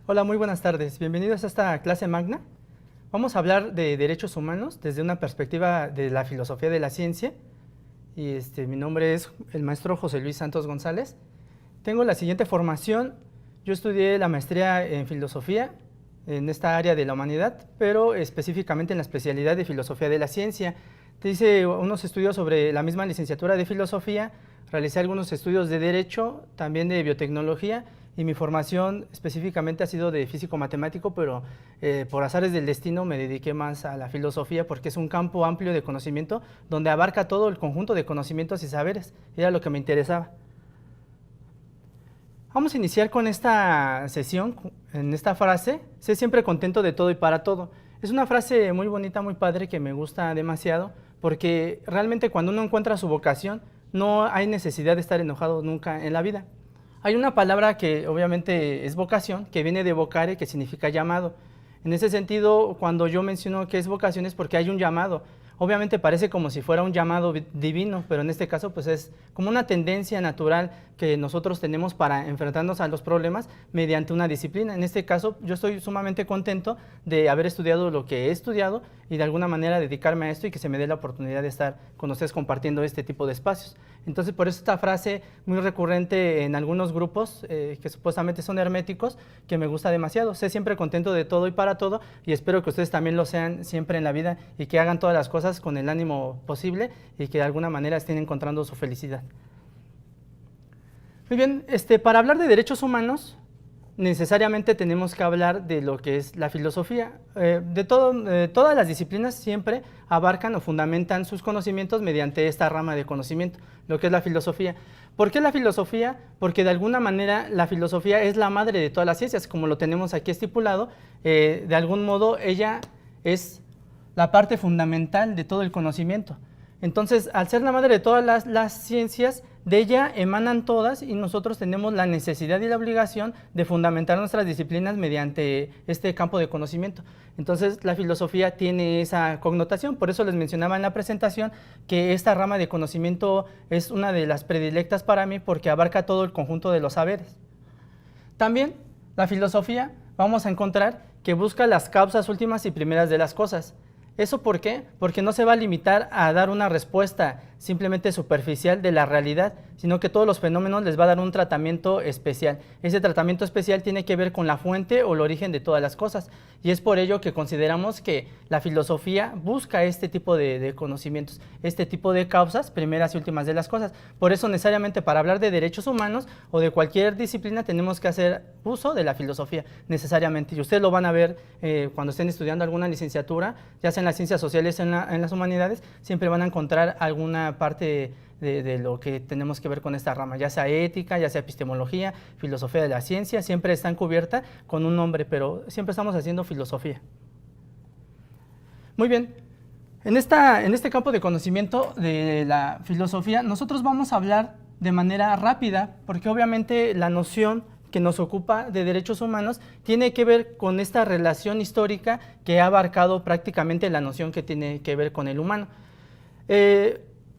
Hola, muy buenas tardes. Bienvenidos a esta clase magna. Vamos a hablar de derechos humanos desde una perspectiva de la filosofía de la ciencia. Y mi nombre es el maestro José Luis Santos González. Tengo la siguiente formación. Yo estudié la maestría en filosofía en esta área de la humanidad, pero específicamente en la especialidad de filosofía de la ciencia. Hice unos estudios sobre la misma licenciatura de filosofía, realicé algunos estudios de derecho, también de biotecnología, y mi formación específicamente ha sido de físico-matemático, pero por azares del destino me dediqué más a la filosofía porque es un campo amplio de conocimiento donde abarca todo el conjunto de conocimientos y saberes. Era lo que me interesaba. Vamos a iniciar con esta sesión, en esta frase: sé siempre contento de todo y para todo. Es una frase muy bonita, muy padre, que me gusta demasiado, porque realmente cuando uno encuentra su vocación, no hay necesidad de estar enojado nunca en la vida. Hay una palabra que obviamente es vocación, que viene de vocare, que significa llamado. En ese sentido, cuando yo menciono que es vocación es porque hay un llamado. Obviamente parece como si fuera un llamado divino, pero en este caso pues es como una tendencia natural que nosotros tenemos para enfrentarnos a los problemas mediante una disciplina. En este caso yo estoy sumamente contento de haber estudiado lo que he estudiado y de alguna manera dedicarme a esto y que se me dé la oportunidad de estar con ustedes compartiendo este tipo de espacios. Entonces por eso esta frase muy recurrente en algunos grupos que supuestamente son herméticos, que me gusta demasiado: sé siempre contento de todo y para todo, y espero que ustedes también lo sean siempre en la vida y que hagan todas las cosas con el ánimo posible y que de alguna manera estén encontrando su felicidad. Muy bien, para hablar de derechos humanos necesariamente tenemos que hablar de lo que es la filosofía. Todas las disciplinas siempre abarcan o fundamentan sus conocimientos mediante esta rama de conocimiento, lo que es la filosofía. ¿Por qué la filosofía? Porque de alguna manera la filosofía es la madre de todas las ciencias, como lo tenemos aquí estipulado. De algún modo ella es la parte fundamental de todo el conocimiento. Entonces, al ser la madre de todas las ciencias, de ella emanan todas, y nosotros tenemos la necesidad y la obligación de fundamentar nuestras disciplinas mediante este campo de conocimiento. Entonces, la filosofía tiene esa connotación. Por eso les mencionaba en la presentación que esta rama de conocimiento es una de las predilectas para mí, porque abarca todo el conjunto de los saberes. También la filosofía vamos a encontrar que busca las causas últimas y primeras de las cosas. ¿Eso por qué? Porque no se va a limitar a dar una respuesta simplemente superficial de la realidad, sino que todos los fenómenos les va a dar un tratamiento especial. Ese tratamiento especial tiene que ver con la fuente o el origen de todas las cosas, y es por ello que consideramos que la filosofía busca este tipo de conocimientos, este tipo de causas primeras y últimas de las cosas. Por eso necesariamente para hablar de derechos humanos o de cualquier disciplina tenemos que hacer uso de la filosofía necesariamente, y ustedes lo van a ver cuando estén estudiando alguna licenciatura, ya sea en las ciencias sociales o en las humanidades, siempre van a encontrar alguna parte de lo que tenemos que ver con esta rama, ya sea ética, ya sea epistemología, filosofía de la ciencia, siempre están cubiertas con un nombre, pero siempre estamos haciendo filosofía. Muy bien, en este campo de conocimiento de la filosofía, nosotros vamos a hablar de manera rápida, porque obviamente la noción que nos ocupa de derechos humanos tiene que ver con esta relación histórica que ha abarcado prácticamente la noción que tiene que ver con el humano.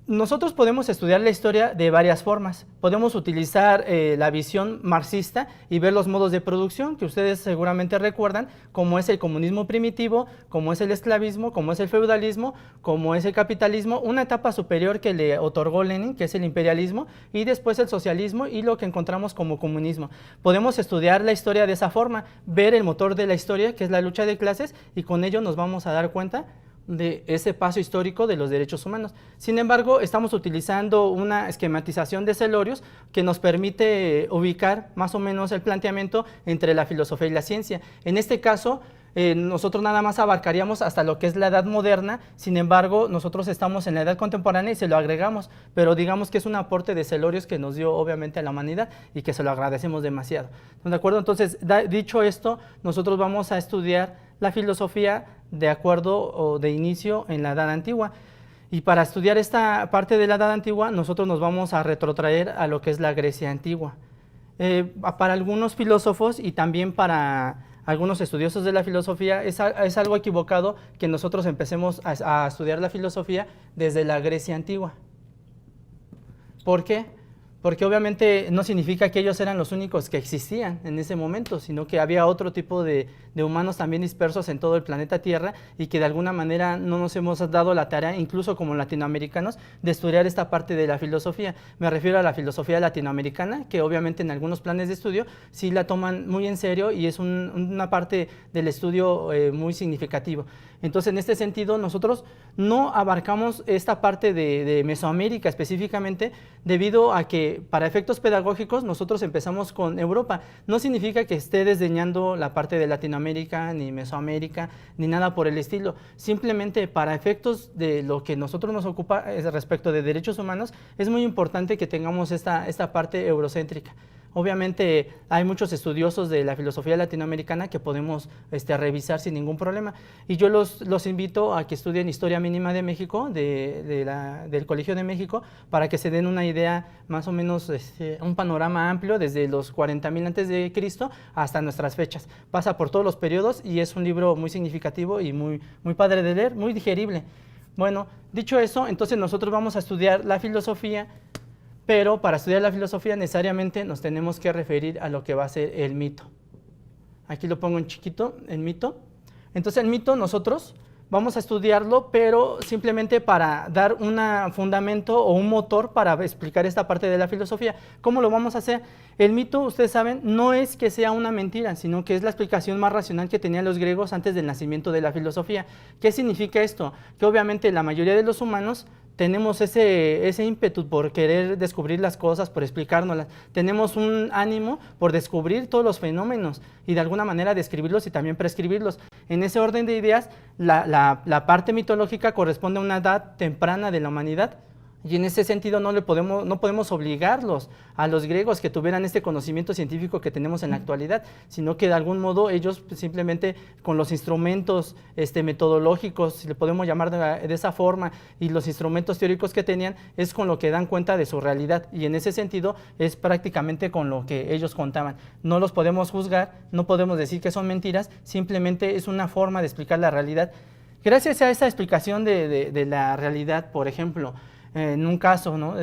Nosotros podemos estudiar la historia de varias formas. Podemos utilizar la visión marxista y ver los modos de producción que ustedes seguramente recuerdan, como es el comunismo primitivo, como es el esclavismo, como es el feudalismo, como es el capitalismo, una etapa superior que le otorgó Lenin, que es el imperialismo, y después el socialismo y lo que encontramos como comunismo. Podemos estudiar la historia de esa forma, ver el motor de la historia, que es la lucha de clases, y con ello nos vamos a dar cuenta de ese paso histórico de los derechos humanos. Sin embargo, estamos utilizando una esquematización de Celorius que nos permite ubicar más o menos el planteamiento entre la filosofía y la ciencia. En este caso, nosotros nada más abarcaríamos hasta lo que es la edad moderna. Sin embargo, nosotros estamos en la edad contemporánea y se lo agregamos, pero digamos que es un aporte de Celorius que nos dio obviamente a la humanidad y que se lo agradecemos demasiado. ¿De acuerdo? Entonces, dicho esto, nosotros vamos a estudiar la filosofía de acuerdo o de inicio en la Edad Antigua. Y para estudiar esta parte de la Edad Antigua, nosotros nos vamos a retrotraer a lo que es la Grecia Antigua. Para algunos filósofos y también para algunos estudiosos de la filosofía es algo equivocado que nosotros empecemos a estudiar la filosofía desde la Grecia antigua. ¿Por qué? Porque obviamente no significa que ellos eran los únicos que existían en ese momento, sino que había otro tipo de humanos también dispersos en todo el planeta Tierra y que de alguna manera no nos hemos dado la tarea, incluso como latinoamericanos, de estudiar esta parte de la filosofía. Me refiero a la filosofía latinoamericana, que obviamente en algunos planes de estudio sí la toman muy en serio y es una parte del estudio muy significativo. Entonces, en este sentido, nosotros no abarcamos esta parte de Mesoamérica específicamente, debido a que para efectos pedagógicos nosotros empezamos con Europa. No significa que esté desdeñando la parte de Latinoamérica, ni Mesoamérica, ni nada por el estilo. Simplemente para efectos de lo que nosotros nos ocupa respecto de derechos humanos, es muy importante que tengamos esta parte eurocéntrica. Obviamente hay muchos estudiosos de la filosofía latinoamericana que podemos revisar sin ningún problema. Y yo los invito a que estudien Historia Mínima de México, del Colegio de México, para que se den una idea más o menos, un panorama amplio desde los 40,000 antes de Cristo hasta nuestras fechas. Pasa por todos los periodos y es un libro muy significativo y muy padre de leer, muy digerible. Bueno, dicho eso, entonces nosotros vamos a estudiar la filosofía, pero para estudiar la filosofía necesariamente nos tenemos que referir a lo que va a ser el mito. Aquí lo pongo en chiquito, el mito. Entonces el mito nosotros vamos a estudiarlo, pero simplemente para dar un fundamento o un motor para explicar esta parte de la filosofía. ¿Cómo lo vamos a hacer? El mito, ustedes saben, no es que sea una mentira, sino que es la explicación más racional que tenían los griegos antes del nacimiento de la filosofía. ¿Qué significa esto? Que obviamente la mayoría de los humanos tenemos ese ímpetu por querer descubrir las cosas, por explicárnoslas. Tenemos un ánimo por descubrir todos los fenómenos y de alguna manera describirlos y también prescribirlos. En ese orden de ideas, la parte mitológica corresponde a una edad temprana de la humanidad. Y en ese sentido no podemos obligarlos a los griegos que tuvieran este conocimiento científico que tenemos en la actualidad, sino que de algún modo ellos simplemente con los instrumentos metodológicos, si le podemos llamar de esa forma, y los instrumentos teóricos que tenían, es con lo que dan cuenta de su realidad. Y en ese sentido es prácticamente con lo que ellos contaban. No los podemos juzgar, no podemos decir que son mentiras, simplemente es una forma de explicar la realidad. Gracias a esa explicación de la realidad, por ejemplo, en un caso, ¿no?,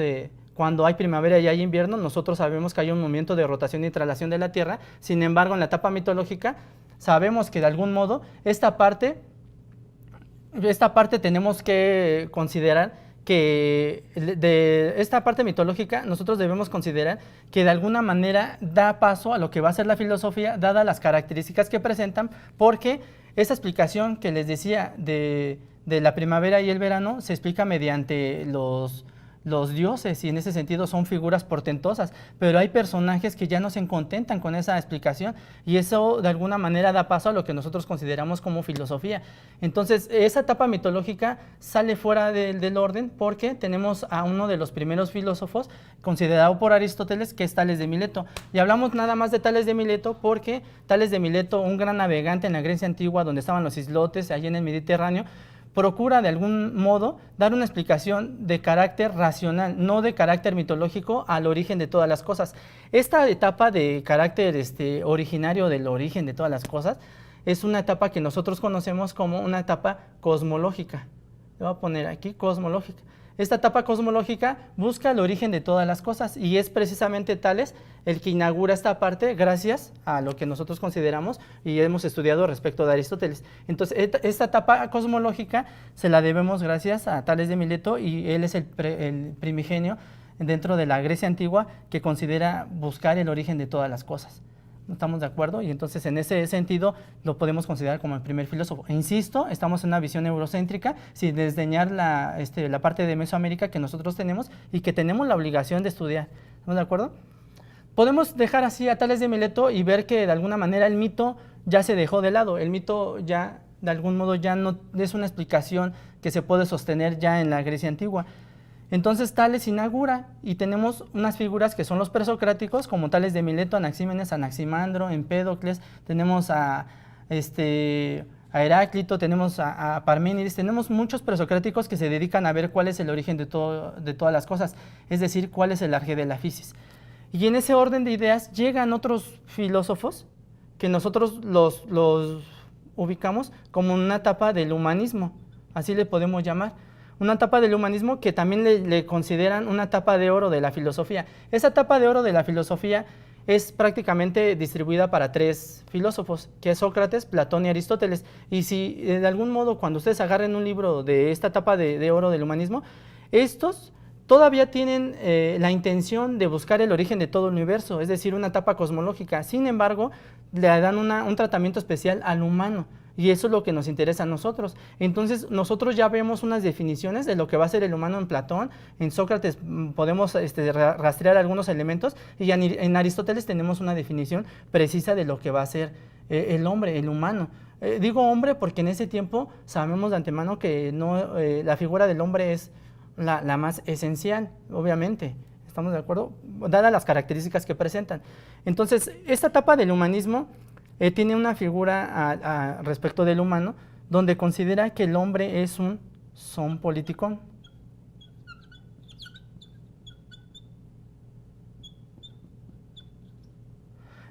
cuando hay primavera y hay invierno, nosotros sabemos que hay un movimiento de rotación y traslación de la Tierra. Sin embargo, en la etapa mitológica sabemos que de algún modo esta parte tenemos que considerar que de esta parte mitológica nosotros debemos considerar que de alguna manera da paso a lo que va a ser la filosofía, dadas las características que presentan, porque esa explicación que les decía de la primavera y el verano se explica mediante los dioses, y en ese sentido son figuras portentosas, pero hay personajes que ya no se contentan con esa explicación, y eso de alguna manera da paso a lo que nosotros consideramos como filosofía. Entonces esa etapa mitológica sale fuera del orden, porque tenemos a uno de los primeros filósofos considerado por Aristóteles, que es Tales de Mileto. Y hablamos nada más de Tales de Mileto porque Tales de Mileto, un gran navegante en la Grecia antigua, donde estaban los islotes, allí en el Mediterráneo, procura de algún modo dar una explicación de carácter racional, no de carácter mitológico, al origen de todas las cosas. Esta etapa de carácter originario del origen de todas las cosas es una etapa que nosotros conocemos como una etapa cosmológica. Le voy a poner aquí cosmológica. Esta etapa cosmológica busca el origen de todas las cosas, y es precisamente Tales el que inaugura esta parte gracias a lo que nosotros consideramos y hemos estudiado respecto de Aristóteles. Entonces esta etapa cosmológica se la debemos gracias a Tales de Mileto, y él es el primigenio dentro de la Grecia antigua que considera buscar el origen de todas las cosas. ¿Estamos de acuerdo? Y entonces en ese sentido lo podemos considerar como el primer filósofo. E insisto, estamos en una visión eurocéntrica, sin desdeñar la parte de Mesoamérica que nosotros tenemos y que tenemos la obligación de estudiar. ¿Estamos de acuerdo? Podemos dejar así a Tales de Mileto y ver que de alguna manera el mito ya se dejó de lado. El mito ya de algún modo ya no es una explicación que se puede sostener ya en la Grecia antigua. Entonces Tales inaugura, y tenemos unas figuras que son los presocráticos, como Tales de Mileto, Anaxímenes, Anaximandro, Empédocles, tenemos a Heráclito, tenemos a Parménides, tenemos muchos presocráticos que se dedican a ver cuál es el origen de todas las cosas, es decir, cuál es el arjé de la physis. Y en ese orden de ideas llegan otros filósofos que nosotros los ubicamos como una etapa del humanismo, así le podemos llamar. Una etapa del humanismo que también le consideran una etapa de oro de la filosofía. Esa etapa de oro de la filosofía es prácticamente distribuida para 3 filósofos, que es Sócrates, Platón y Aristóteles. Y si de algún modo cuando ustedes agarren un libro de esta etapa de oro del humanismo, estos todavía tienen la intención de buscar el origen de todo el universo, es decir, una etapa cosmológica. Sin embargo, le dan un tratamiento especial al humano. Y eso es lo que nos interesa a nosotros. Entonces, nosotros ya vemos unas definiciones de lo que va a ser el humano en Platón. En Sócrates podemos rastrear algunos elementos y en Aristóteles tenemos una definición precisa de lo que va a ser el hombre, el humano. Digo hombre porque en ese tiempo sabemos de antemano que no, la figura del hombre es la más esencial, obviamente. ¿Estamos de acuerdo? Dadas las características que presentan. Entonces, esta etapa del humanismo tiene una figura respecto del humano, donde considera que el hombre es un son politicón.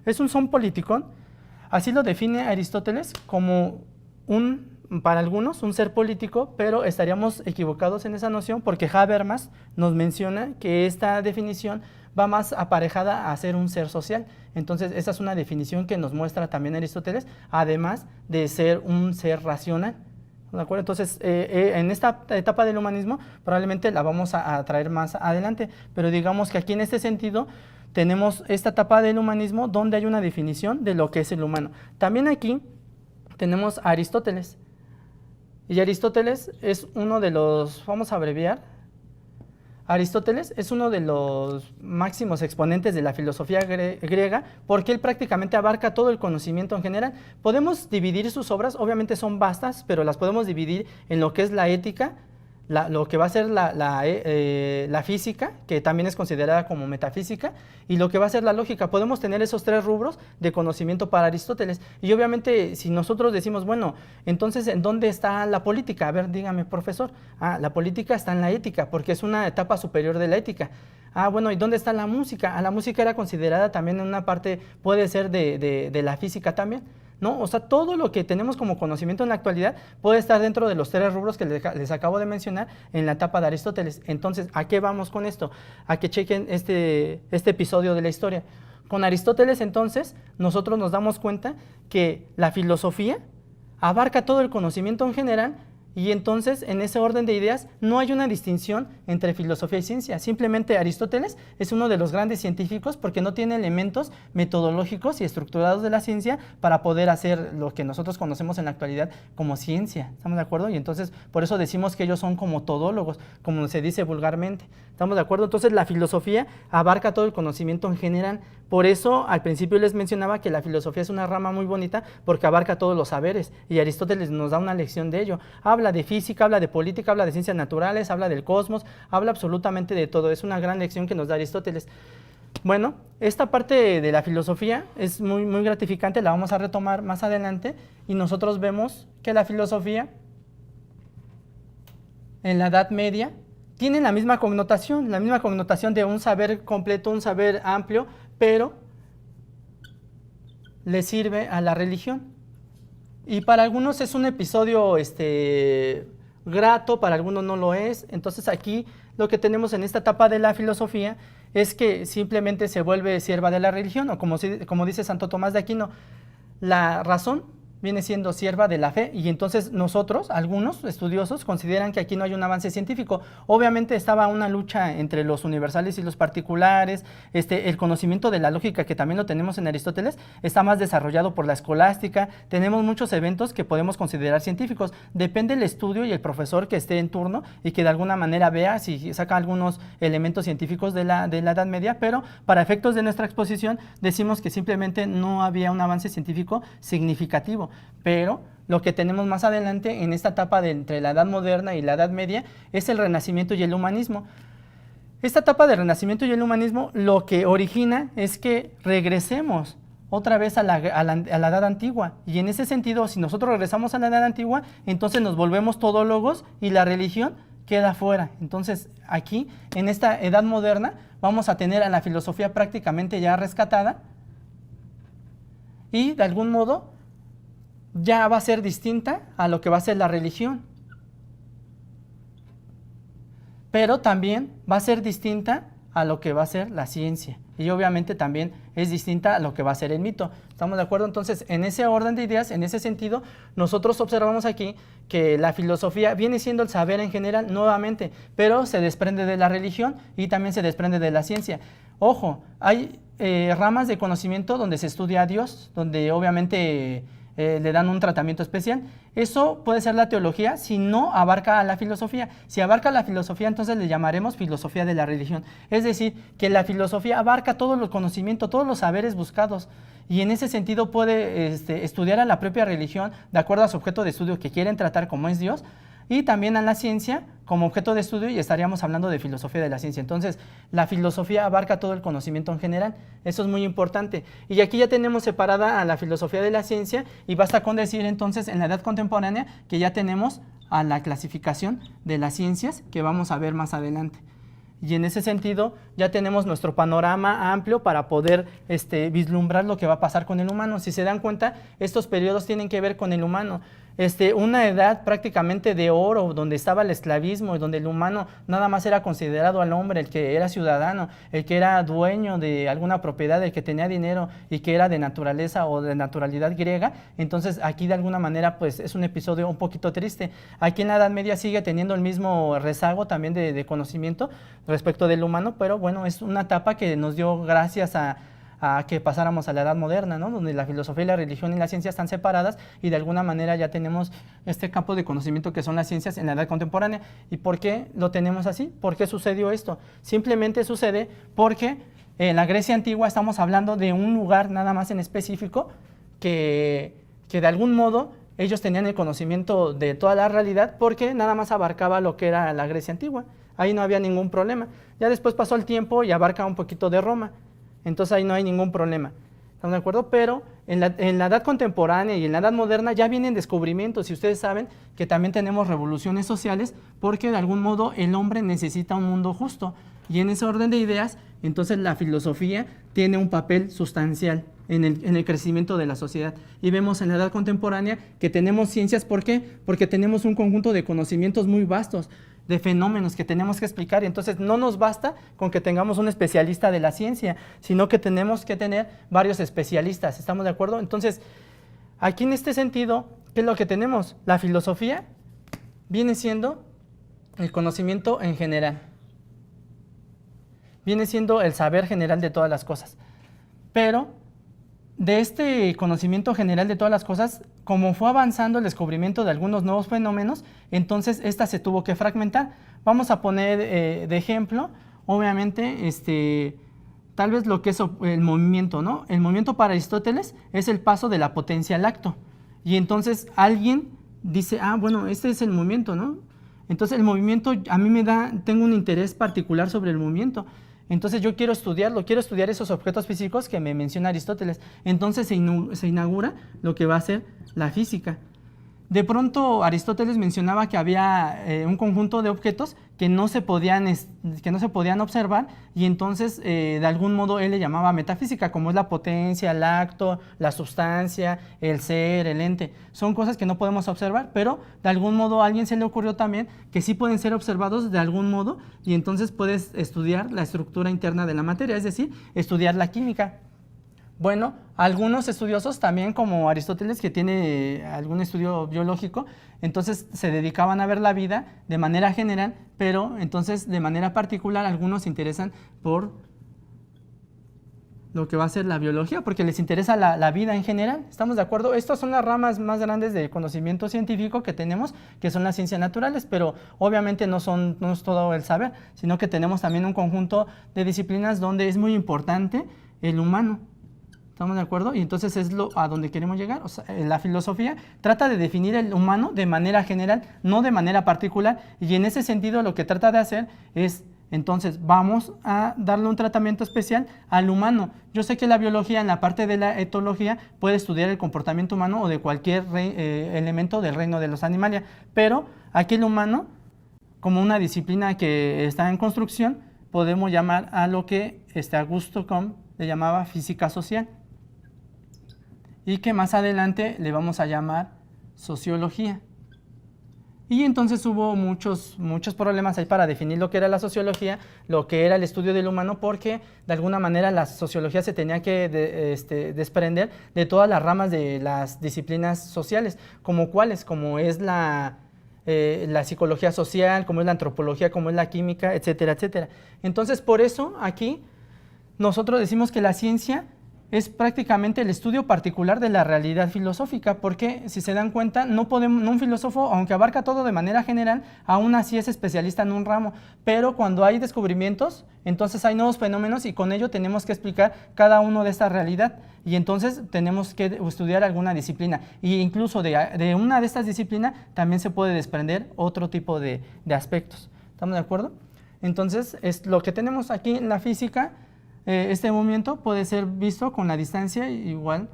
Es un son politicón, así lo define Aristóteles como para algunos, un ser político, pero estaríamos equivocados en esa noción porque Habermas nos menciona que esta definición va más aparejada a ser un ser social. Entonces, esa es una definición que nos muestra también Aristóteles, además de ser un ser racional. ¿De acuerdo? Entonces, en esta etapa del humanismo probablemente la vamos a traer más adelante, pero digamos que aquí en este sentido tenemos esta etapa del humanismo donde hay una definición de lo que es el humano. También aquí tenemos a Aristóteles, y Aristóteles es uno de los, vamos a abreviar, Aristóteles es uno de los máximos exponentes de la filosofía griega porque él prácticamente abarca todo el conocimiento en general. Podemos dividir sus obras, obviamente son vastas, pero las podemos dividir en lo que es la ética, lo que va a ser la física, que también es considerada como metafísica, y lo que va a ser la lógica. Podemos tener esos 3 rubros de conocimiento para Aristóteles. Y obviamente, si nosotros decimos, bueno, entonces, ¿en dónde está la política? A ver, dígame, profesor. La política está en la ética, porque es una etapa superior de la ética. Bueno, ¿y dónde está la música? La música era considerada también en una parte, puede ser de la física también, ¿no? O sea, todo lo que tenemos como conocimiento en la actualidad puede estar dentro de los 3 rubros que les acabo de mencionar en la etapa de Aristóteles. Entonces, ¿a qué vamos con esto? A que chequen este episodio de la historia. Con Aristóteles, entonces, nosotros nos damos cuenta que la filosofía abarca todo el conocimiento en general. Y entonces, en ese orden de ideas, no hay una distinción entre filosofía y ciencia. Simplemente Aristóteles es uno de los grandes científicos porque no tiene elementos metodológicos y estructurados de la ciencia para poder hacer lo que nosotros conocemos en la actualidad como ciencia. ¿Estamos de acuerdo? Y entonces, por eso decimos que ellos son como todólogos, como se dice vulgarmente. ¿Estamos de acuerdo? Entonces, la filosofía abarca todo el conocimiento en general. Por eso, al principio les mencionaba que la filosofía es una rama muy bonita porque abarca todos los saberes. Y Aristóteles nos da una lección de ello. Habla de física, habla de política, habla de ciencias naturales, habla del cosmos, habla absolutamente de todo. Es una gran lección que nos da Aristóteles. Bueno, esta parte de la filosofía es muy, muy gratificante, la vamos a retomar más adelante y nosotros vemos que la filosofía en la Edad Media tiene la misma connotación de un saber completo, un saber amplio, pero le sirve a la religión. Y para algunos es un episodio grato, para algunos no lo es. Entonces aquí lo que tenemos en esta etapa de la filosofía es que simplemente se vuelve sierva de la religión, o como dice Santo Tomás de Aquino, la razón viene siendo sierva de la fe, y entonces nosotros, algunos estudiosos, consideran que aquí no hay un avance científico. Obviamente estaba una lucha entre los universales y los particulares, el conocimiento de la lógica, que también lo tenemos en Aristóteles, está más desarrollado por la escolástica, tenemos muchos eventos que podemos considerar científicos, depende del estudio y el profesor que esté en turno y que de alguna manera vea si saca algunos elementos científicos de la Edad Media, pero para efectos de nuestra exposición decimos que simplemente no había un avance científico significativo. Pero lo que tenemos más adelante en esta etapa entre la Edad Moderna y la Edad Media es el Renacimiento y el Humanismo. Esta etapa del Renacimiento y el Humanismo lo que origina es que regresemos otra vez a la Edad Antigua, y en ese sentido, si nosotros regresamos a la Edad Antigua, entonces nos volvemos todólogos y la religión queda fuera. Entonces aquí, en esta Edad Moderna, vamos a tener a la filosofía prácticamente ya rescatada y de algún modo ya va a ser distinta a lo que va a ser la religión. Pero también va a ser distinta a lo que va a ser la ciencia. Y obviamente también es distinta a lo que va a ser el mito. ¿Estamos de acuerdo? Entonces, en ese orden de ideas, en ese sentido, nosotros observamos aquí que la filosofía viene siendo el saber en general, nuevamente, pero se desprende de la religión y también se desprende de la ciencia. Ojo, hay ramas de conocimiento donde se estudia a Dios, donde obviamente le dan un tratamiento especial. Eso puede ser la teología si no abarca a la filosofía. Si abarca la filosofía, entonces le llamaremos filosofía de la religión. Es decir, que la filosofía abarca todos los conocimientos, todos los saberes buscados. Y en ese sentido puede estudiar a la propia religión de acuerdo a su objeto de estudio que quieren tratar, como es Dios, y también a la ciencia como objeto de estudio, y estaríamos hablando de filosofía de la ciencia. Entonces, la filosofía abarca todo el conocimiento en general. Eso es muy importante. Y aquí ya tenemos separada a la filosofía de la ciencia, y basta con decir entonces en la edad contemporánea que ya tenemos a la clasificación de las ciencias que vamos a ver más adelante. Y en ese sentido ya tenemos nuestro panorama amplio para poder vislumbrar lo que va a pasar con el humano. Si se dan cuenta, estos periodos tienen que ver con el humano. Una edad prácticamente de oro, donde estaba el esclavismo y donde el humano nada más era considerado al hombre, el que era ciudadano, el que era dueño de alguna propiedad, el que tenía dinero y que era de naturaleza o de naturalidad griega. Entonces aquí de alguna manera pues es un episodio un poquito triste. Aquí en la Edad Media sigue teniendo el mismo rezago también de conocimiento respecto del humano, pero bueno, es una etapa que nos dio gracias a que pasáramos a la Edad Moderna, ¿no? Donde la filosofía y la religión y la ciencia están separadas y de alguna manera ya tenemos este campo de conocimiento que son las ciencias en la edad contemporánea. ¿Y por qué lo tenemos así? ¿Por qué sucedió esto? Simplemente sucede porque en la Grecia antigua estamos hablando de un lugar nada más en específico que de algún modo ellos tenían el conocimiento de toda la realidad porque nada más abarcaba lo que era la Grecia antigua. Ahí no había ningún problema. Ya después pasó el tiempo y abarca un poquito de Roma. Entonces ahí no hay ningún problema. ¿Estamos de acuerdo? Pero en la edad contemporánea y en la edad moderna ya vienen descubrimientos y ustedes saben que también tenemos revoluciones sociales porque de algún modo el hombre necesita un mundo justo. Y en ese orden de ideas, entonces la filosofía tiene un papel sustancial en el crecimiento de la sociedad. Y vemos en la edad contemporánea que tenemos ciencias. ¿Por qué? Porque tenemos un conjunto de conocimientos muy vastos, de fenómenos que tenemos que explicar, y entonces no nos basta con que tengamos un especialista de la ciencia, sino que tenemos que tener varios especialistas. ¿Estamos de acuerdo? Entonces, aquí en este sentido, ¿qué es lo que tenemos? La filosofía viene siendo el conocimiento en general. Viene siendo el saber general de todas las cosas. Pero de este conocimiento general de todas las cosas, como fue avanzando el descubrimiento de algunos nuevos fenómenos, entonces esta se tuvo que fragmentar. Vamos a poner de ejemplo, obviamente, tal vez lo que es el movimiento, ¿no? El movimiento para Aristóteles es el paso de la potencia al acto. Y entonces alguien dice, bueno, este es el movimiento, ¿no? Entonces el movimiento a mí tengo un interés particular sobre el movimiento. Entonces yo quiero estudiar esos objetos físicos que me menciona Aristóteles. Entonces se inaugura lo que va a ser la física. De pronto Aristóteles mencionaba que había un conjunto de objetos que no se podían observar, y entonces de algún modo él le llamaba metafísica, como es la potencia, el acto, la sustancia, el ser, el ente. Son cosas que no podemos observar, pero de algún modo a alguien se le ocurrió también que sí pueden ser observados de algún modo, y entonces puedes estudiar la estructura interna de la materia, es decir, estudiar la química. Bueno, algunos estudiosos también, como Aristóteles, que tiene algún estudio biológico, entonces se dedicaban a ver la vida de manera general, pero entonces de manera particular algunos se interesan por lo que va a ser la biología, porque les interesa la vida en general. ¿Estamos de acuerdo? Estas son las ramas más grandes de conocimiento científico que tenemos, que son las ciencias naturales, pero obviamente no es todo el saber, sino que tenemos también un conjunto de disciplinas donde es muy importante el humano. ¿Estamos de acuerdo? Y entonces es a donde queremos llegar. O sea, la filosofía trata de definir el humano de manera general, no de manera particular, y en ese sentido lo que trata de hacer es, entonces, vamos a darle un tratamiento especial al humano. Yo sé que la biología, en la parte de la etología, puede estudiar el comportamiento humano o de cualquier elemento del reino de los animales, pero aquí el humano, como una disciplina que está en construcción, podemos llamar a lo que Augusto Comte le llamaba física social y que más adelante le vamos a llamar sociología. Y entonces hubo muchos problemas ahí para definir lo que era la sociología, lo que era el estudio del humano, porque de alguna manera la sociología se tenía que desprender de todas las ramas de las disciplinas sociales, como cuáles, como es la psicología social, como es la antropología, como es la química, etcétera, etcétera. Entonces, por eso aquí nosotros decimos que la ciencia es prácticamente el estudio particular de la realidad filosófica, porque si se dan cuenta, un filósofo, aunque abarca todo de manera general, aún así es especialista en un ramo, pero cuando hay descubrimientos, entonces hay nuevos fenómenos y con ello tenemos que explicar cada uno de esta realidad y entonces tenemos que estudiar alguna disciplina e incluso de una de estas disciplinas también se puede desprender otro tipo de aspectos. ¿Estamos de acuerdo? Entonces, es lo que tenemos aquí en la física. Este movimiento puede ser visto con la distancia, igual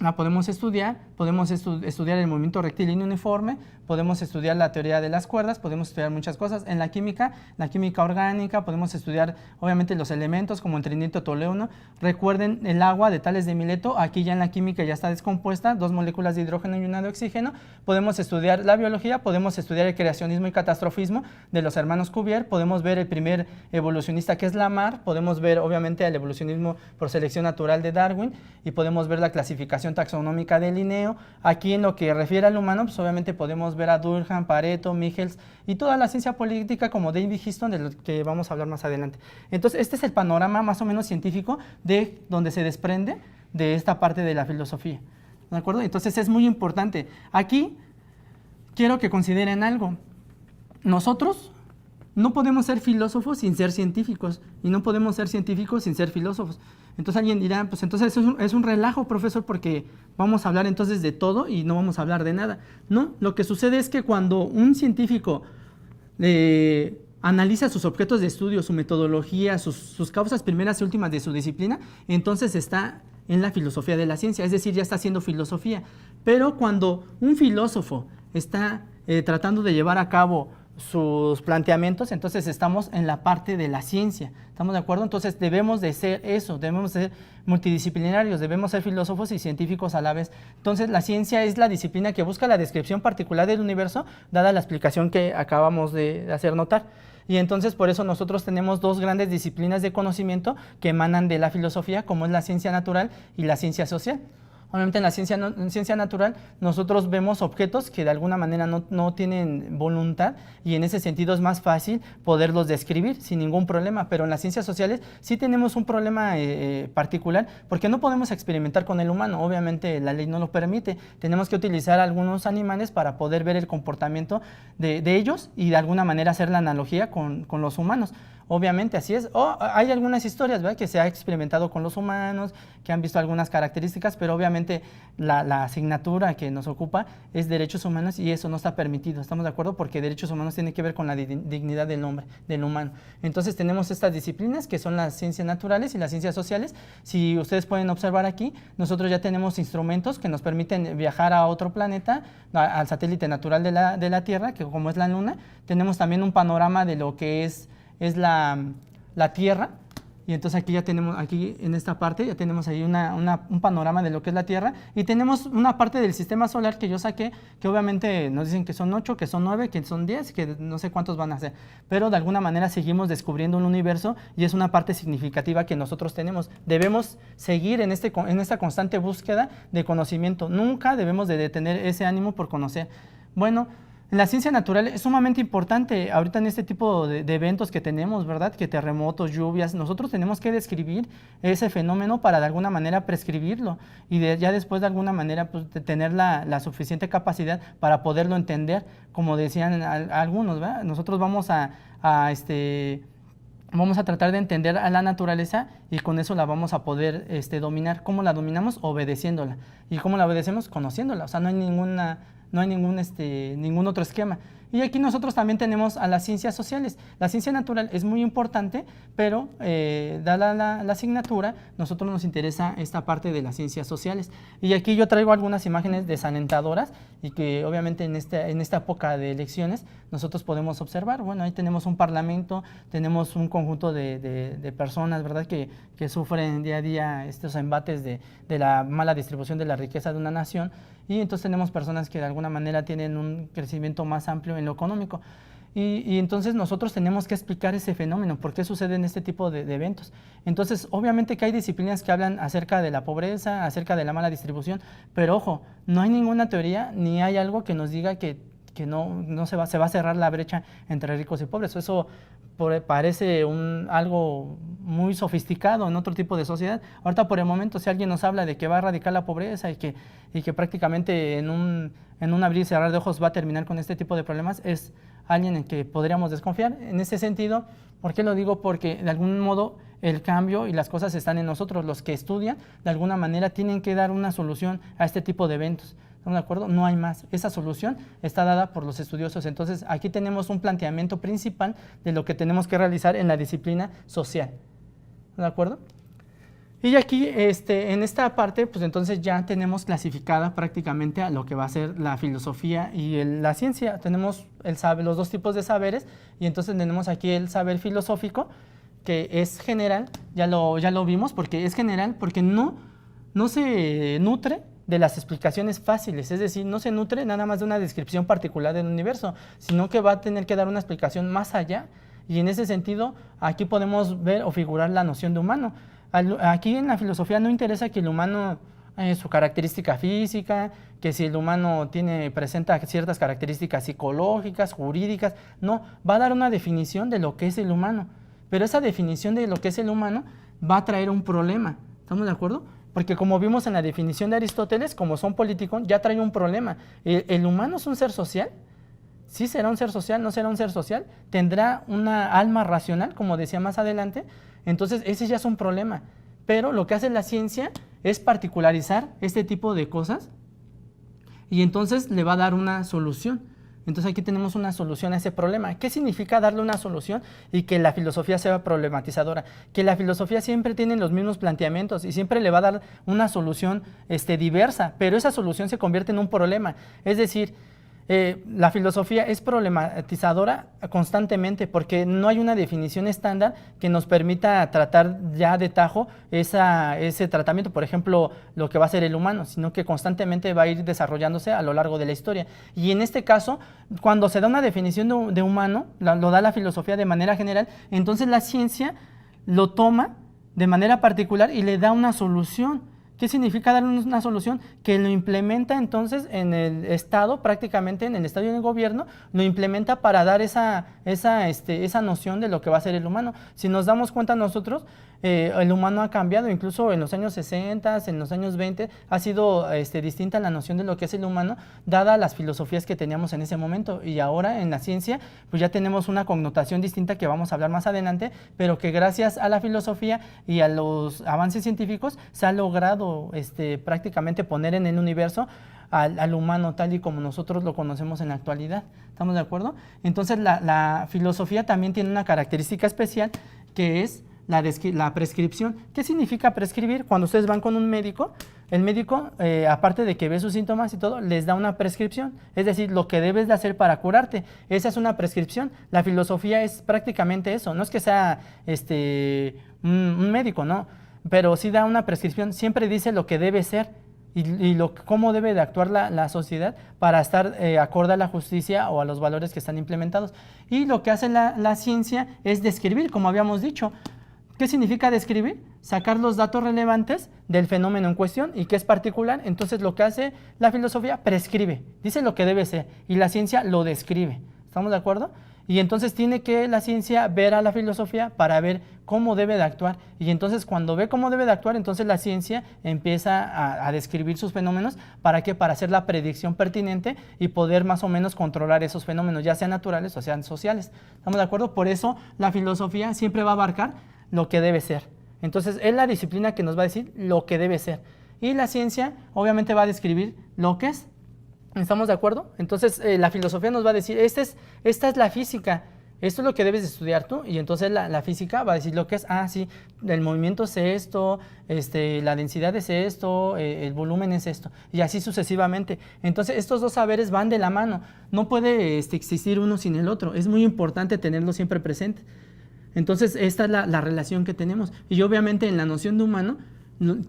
la podemos estudiar el movimiento rectilíneo uniforme, podemos estudiar la teoría de las cuerdas, podemos estudiar muchas cosas. En la química orgánica, podemos estudiar obviamente los elementos como el trinito tolueno. Recuerden el agua de Tales de Mileto, aquí ya en la química ya está descompuesta, 2 moléculas de hidrógeno y una de oxígeno. Podemos estudiar la biología, podemos estudiar el creacionismo y catastrofismo de los hermanos Cuvier, podemos ver el primer evolucionista que es Lamarck, podemos ver obviamente el evolucionismo por selección natural de Darwin y podemos ver la clasificación taxonómica de Linneo. Aquí en lo que refiere al humano, pues obviamente podemos ver a Durkheim, Pareto, Michels y toda la ciencia política como David Histon, de lo que vamos a hablar más adelante. Entonces, este es el panorama más o menos científico de donde se desprende de esta parte de la filosofía. ¿De acuerdo? Entonces, es muy importante. Aquí quiero que consideren algo. Nosotros no podemos ser filósofos sin ser científicos y no podemos ser científicos sin ser filósofos. Entonces alguien dirá, pues entonces es un relajo, profesor, porque vamos a hablar entonces de todo y no vamos a hablar de nada. No, lo que sucede es que cuando un científico analiza sus objetos de estudio, su metodología, sus causas primeras y últimas de su disciplina, entonces está en la filosofía de la ciencia, es decir, ya está haciendo filosofía. Pero cuando un filósofo está tratando de llevar a cabo sus planteamientos, entonces estamos en la parte de la ciencia, ¿estamos de acuerdo? Entonces debemos de ser eso, debemos ser multidisciplinarios, debemos ser filósofos y científicos a la vez. Entonces la ciencia es la disciplina que busca la descripción particular del universo, dada la explicación que acabamos de hacer notar. Y entonces por eso nosotros tenemos dos grandes disciplinas de conocimiento que emanan de la filosofía, como es la ciencia natural y la ciencia social. Obviamente en la ciencia natural nosotros vemos objetos que de alguna manera no tienen voluntad y en ese sentido es más fácil poderlos describir sin ningún problema, pero en las ciencias sociales sí tenemos un problema particular porque no podemos experimentar con el humano, obviamente la ley no lo permite, tenemos que utilizar algunos animales para poder ver el comportamiento de ellos y de alguna manera hacer la analogía con los humanos. Obviamente así es. Hay algunas historias, ¿verdad?, que se ha experimentado con los humanos, que han visto algunas características, pero obviamente la asignatura que nos ocupa es derechos humanos y eso no está permitido. ¿Estamos de acuerdo? Porque derechos humanos tiene que ver con la dignidad del hombre, del humano. Entonces tenemos estas disciplinas que son las ciencias naturales y las ciencias sociales. Si ustedes pueden observar aquí, nosotros ya tenemos instrumentos que nos permiten viajar a otro planeta, al satélite natural de la Tierra, que como es la Luna. Tenemos también un panorama de lo que es la Tierra, y entonces aquí ya tenemos, aquí en esta parte ya tenemos ahí un panorama de lo que es la Tierra, y tenemos una parte del sistema solar que yo saqué, que obviamente nos dicen que son 8, que son 9, que son 10, que no sé cuántos van a ser, pero de alguna manera seguimos descubriendo un universo y es una parte significativa que nosotros tenemos. Debemos seguir en esta constante búsqueda de conocimiento, nunca debemos de detener ese ánimo por conocer. Bueno, la ciencia natural es sumamente importante ahorita en este tipo de eventos que tenemos, ¿verdad? Que terremotos, lluvias, nosotros tenemos que describir ese fenómeno para de alguna manera prescribirlo y ya después de alguna manera pues, de tener la suficiente capacidad para poderlo entender, como decían algunos, ¿verdad? Nosotros vamos a tratar de entender a la naturaleza y con eso la vamos a poder dominar. ¿Cómo la dominamos? Obedeciéndola. ¿Y cómo la obedecemos? Conociéndola. O sea, no hay ningún otro esquema. Y aquí nosotros también tenemos a las ciencias sociales. La ciencia natural es muy importante, pero dada la asignatura, nosotros nos interesa esta parte de las ciencias sociales. Y aquí yo traigo algunas imágenes desalentadoras y que obviamente en esta época de elecciones nosotros podemos observar. Bueno, ahí tenemos un parlamento, tenemos un conjunto de personas, ¿verdad?, que sufren día a día estos embates de la mala distribución de la riqueza de una nación, y entonces tenemos personas que de alguna manera tienen un crecimiento más amplio en lo económico. Y entonces nosotros tenemos que explicar ese fenómeno, por qué suceden este tipo de eventos. Entonces, obviamente que hay disciplinas que hablan acerca de la pobreza, acerca de la mala distribución, pero ojo, no hay ninguna teoría ni hay algo que nos diga que no se va a cerrar la brecha entre ricos y pobres. Eso parece algo muy sofisticado en otro tipo de sociedad. Ahorita por el momento, si alguien nos habla de que va a erradicar la pobreza y que prácticamente en un abrir y cerrar de ojos va a terminar con este tipo de problemas, es alguien en que podríamos desconfiar. En ese sentido, ¿por qué lo digo? Porque de algún modo el cambio y las cosas están en nosotros. Los que estudian, de alguna manera, tienen que dar una solución a este tipo de eventos. ¿Estamos de acuerdo? No hay más. Esa solución está dada por los estudiosos. Entonces, aquí tenemos un planteamiento principal de lo que tenemos que realizar en la disciplina social. ¿De acuerdo? Y aquí, en esta parte, pues entonces ya tenemos clasificada prácticamente a lo que va a ser la filosofía y la ciencia. Tenemos los dos tipos de saberes, y entonces tenemos aquí el saber filosófico, que es general, ya lo vimos, porque es general, porque no se nutre de las explicaciones fáciles, es decir, no se nutre nada más de una descripción particular del universo, sino que va a tener que dar una explicación más allá, y en ese sentido aquí podemos ver o figurar la noción de humano. Aquí en la filosofía no interesa que el humano, su característica física, que si el humano presenta ciertas características psicológicas, jurídicas, no, va a dar una definición de lo que es el humano, pero esa definición de lo que es el humano va a traer un problema, ¿estamos de acuerdo? Porque como vimos en la definición de Aristóteles, como son políticos, ya trae un problema. ¿El humano es un ser social? ¿Sí será un ser social? ¿No será un ser social? ¿Tendrá una alma racional, como decía más adelante? Entonces, ese ya es un problema. Pero lo que hace la ciencia es particularizar este tipo de cosas y entonces le va a dar una solución. Entonces aquí tenemos una solución a ese problema. ¿Qué significa darle una solución y que la filosofía sea problematizadora? Que la filosofía siempre tiene los mismos planteamientos y siempre le va a dar una solución diversa, pero esa solución se convierte en un problema. Es decir, la filosofía es problematizadora constantemente porque no hay una definición estándar que nos permita tratar ya de tajo ese tratamiento, por ejemplo, lo que va a ser el humano, sino que constantemente va a ir desarrollándose a lo largo de la historia. Y en este caso, cuando se da una definición de humano, lo da la filosofía de manera general, entonces la ciencia lo toma de manera particular y le da una solución. ¿Qué significa darle una solución? Que lo implementa entonces en el Estado, prácticamente en el Estado y en el gobierno, lo implementa para dar esa noción de lo que va a ser el humano. Si nos damos cuenta nosotros, el humano ha cambiado, incluso en los años 60, en los años 20, ha sido distinta la noción de lo que es el humano, dada las filosofías que teníamos en ese momento. Y ahora en la ciencia, pues ya tenemos una connotación distinta que vamos a hablar más adelante, pero que gracias a la filosofía y a los avances científicos se ha logrado prácticamente poner en el universo al humano tal y como nosotros lo conocemos en la actualidad. ¿Estamos de acuerdo? Entonces la filosofía también tiene una característica especial que es la prescripción. ¿Qué significa prescribir? Cuando ustedes van con un médico, el médico, aparte de que ve sus síntomas y todo, les da una prescripción, es decir, lo que debes de hacer para curarte. Esa es una prescripción. La filosofía es prácticamente eso, no es que sea un médico, no, pero sí da una prescripción, siempre dice lo que debe ser y cómo debe de actuar la sociedad para estar acorde a la justicia o a los valores que están implementados. Y lo que hace la ciencia es describir, como habíamos dicho. ¿Qué significa describir? Sacar los datos relevantes del fenómeno en cuestión y que es particular. Entonces lo que hace la filosofía, prescribe, dice lo que debe ser y la ciencia lo describe. ¿Estamos de acuerdo? Y entonces tiene que la ciencia ver a la filosofía para ver cómo debe de actuar. Y entonces cuando ve cómo debe de actuar, entonces la ciencia empieza a describir sus fenómenos. ¿Para qué? Para hacer la predicción pertinente y poder más o menos controlar esos fenómenos, ya sean naturales o sean sociales. ¿Estamos de acuerdo? Por eso la filosofía siempre va a abarcar lo que debe ser. Entonces es la disciplina que nos va a decir lo que debe ser. Y la ciencia obviamente va a describir lo que es. ¿Estamos de acuerdo? Entonces, la filosofía nos va a decir, esta es la física, esto es lo que debes de estudiar tú, y entonces la física va a decir lo que es, sí, el movimiento es esto, la densidad es esto, el volumen es esto, y así sucesivamente. Entonces, estos dos saberes van de la mano, no puede existir uno sin el otro, es muy importante tenerlo siempre presente. Entonces, esta es la relación que tenemos, y obviamente en la noción de humano,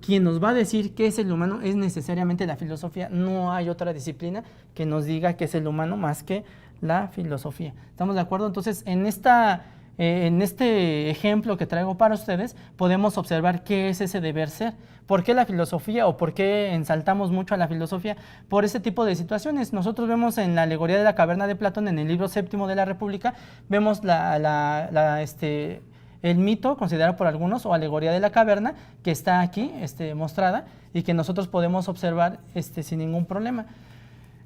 quien nos va a decir qué es el humano es necesariamente la filosofía. No hay otra disciplina que nos diga qué es el humano más que la filosofía. ¿Estamos de acuerdo? Entonces, en este ejemplo que traigo para ustedes, podemos observar qué es ese deber ser. ¿Por qué la filosofía o por qué ensaltamos mucho a la filosofía? Por ese tipo de situaciones. Nosotros vemos en la alegoría de la caverna de Platón, en el libro séptimo de la República, vemos el mito, considerado por algunos, o alegoría de la caverna, que está aquí mostrada y que nosotros podemos observar sin ningún problema.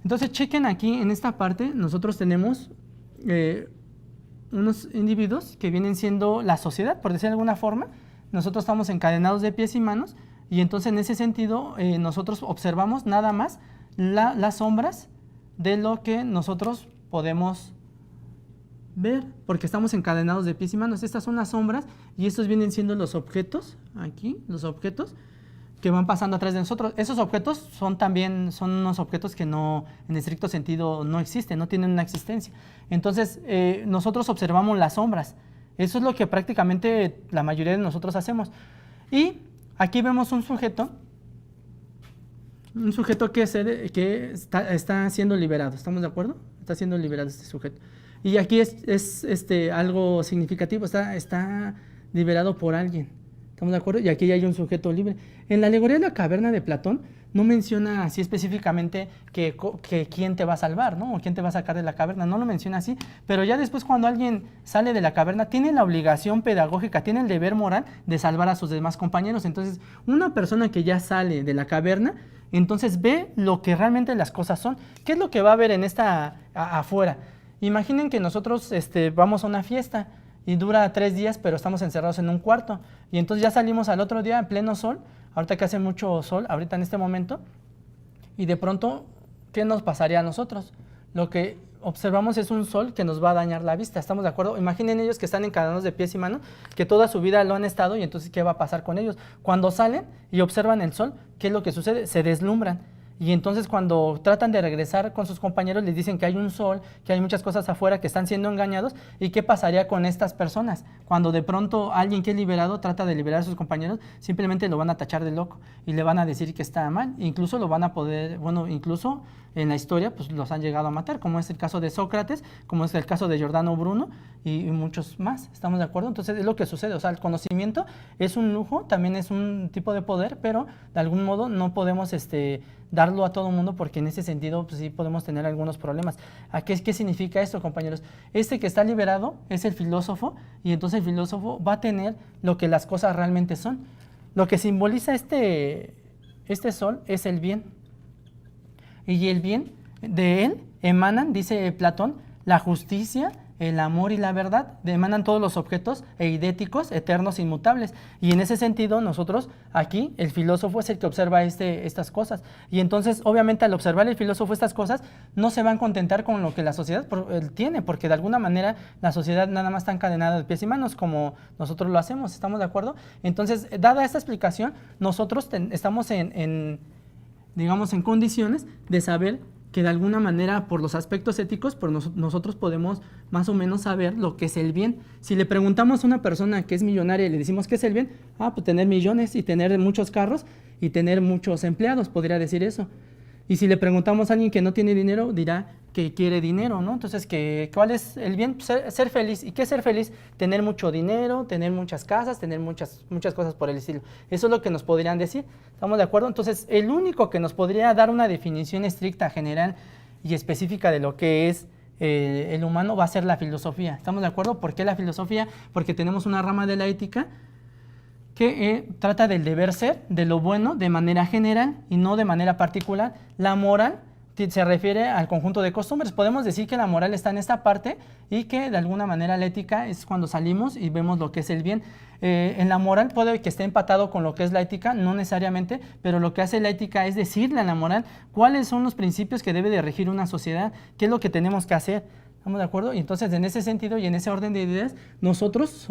Entonces, chequen aquí, en esta parte, nosotros tenemos unos individuos que vienen siendo la sociedad, por decir de alguna forma. Nosotros estamos encadenados de pies y manos, y entonces en ese sentido nosotros observamos nada más las sombras de lo que nosotros podemos ver, porque estamos encadenados de pies y manos. Estas son las sombras y estos vienen siendo los objetos, aquí, los objetos que van pasando atrás de nosotros. Esos objetos son unos objetos que no, en estricto sentido, no existen, no tienen una existencia. Entonces, nosotros observamos las sombras. Eso es lo que prácticamente la mayoría de nosotros hacemos. Y aquí vemos un sujeto que está siendo liberado. ¿Estamos de acuerdo? Está siendo liberado este sujeto. Y aquí es algo significativo, está liberado por alguien. ¿Estamos de acuerdo? Y aquí ya hay un sujeto libre. En la alegoría de la caverna de Platón no menciona así específicamente que quién te va a salvar, ¿no? O quién te va a sacar de la caverna, no lo menciona así. Pero ya después, cuando alguien sale de la caverna, tiene la obligación pedagógica, tiene el deber moral de salvar a sus demás compañeros. Entonces, una persona que ya sale de la caverna, entonces ve lo que realmente las cosas son. ¿Qué es lo que va a ver en afuera? Imaginen que nosotros vamos a una fiesta y dura 3 días, pero estamos encerrados en un cuarto. Y entonces ya salimos al otro día en pleno sol, ahorita que hace mucho sol, ahorita en este momento, y de pronto, ¿qué nos pasaría a nosotros? Lo que observamos es un sol que nos va a dañar la vista, ¿estamos de acuerdo? Imaginen ellos que están encadenados de pies y manos, que toda su vida lo han estado, y entonces, ¿qué va a pasar con ellos? Cuando salen y observan el sol, ¿qué es lo que sucede? Se deslumbran. Y entonces, cuando tratan de regresar con sus compañeros, les dicen que hay un sol, que hay muchas cosas afuera, que están siendo engañados. ¿Y qué pasaría con estas personas? Cuando de pronto alguien que es liberado trata de liberar a sus compañeros, simplemente lo van a tachar de loco y le van a decir que está mal. Incluso lo van a poder, incluso en la historia, pues los han llegado a matar, como es el caso de Sócrates, como es el caso de Giordano Bruno y muchos más. ¿Estamos de acuerdo? Entonces, es lo que sucede. O sea, el conocimiento es un lujo, también es un tipo de poder, pero de algún modo no podemos darlo a todo el mundo, porque en ese sentido pues, sí podemos tener algunos problemas. ¿Qué significa esto, compañeros? Que está liberado es el filósofo, y entonces el filósofo va a tener lo que las cosas realmente son. Lo que simboliza este sol es el bien. Y el bien de él emanan, dice Platón, la justicia, el amor y la verdad, emanan todos los objetos eidéticos, eternos, inmutables. Y en ese sentido, nosotros aquí, el filósofo es el que observa estas cosas. Y entonces, obviamente, al observar el filósofo estas cosas, no se van a contentar con lo que la sociedad tiene, porque de alguna manera la sociedad nada más está encadenada de pies y manos, como nosotros lo hacemos. ¿Estamos de acuerdo? Entonces, dada esta explicación, nosotros estamos digamos, en condiciones de saber que de alguna manera, por los aspectos éticos, pues nosotros podemos más o menos saber lo que es el bien. Si le preguntamos a una persona que es millonaria y le decimos qué es el bien, pues tener millones y tener muchos carros y tener muchos empleados, podría decir eso. Y si le preguntamos a alguien que no tiene dinero, dirá que quiere dinero, ¿no? Entonces, ¿cuál es el bien? Ser feliz. ¿Y qué es ser feliz? Tener mucho dinero, tener muchas casas, tener muchas cosas por el estilo. Eso es lo que nos podrían decir. ¿Estamos de acuerdo? Entonces, el único que nos podría dar una definición estricta, general y específica de lo que es el humano va a ser la filosofía. ¿Estamos de acuerdo? ¿Por qué la filosofía? Porque tenemos una rama de la ética que trata del deber ser, de lo bueno de manera general y no de manera particular. La moral se refiere al conjunto de costumbres. Podemos decir que la moral está en esta parte y que de alguna manera la ética es cuando salimos y vemos lo que es el bien. En la moral puede que esté empatado con lo que es la ética, no necesariamente, pero lo que hace la ética es decirle a la moral cuáles son los principios que debe de regir una sociedad, qué es lo que tenemos que hacer. ¿Estamos de acuerdo? Y entonces, en ese sentido y en ese orden de ideas, nosotros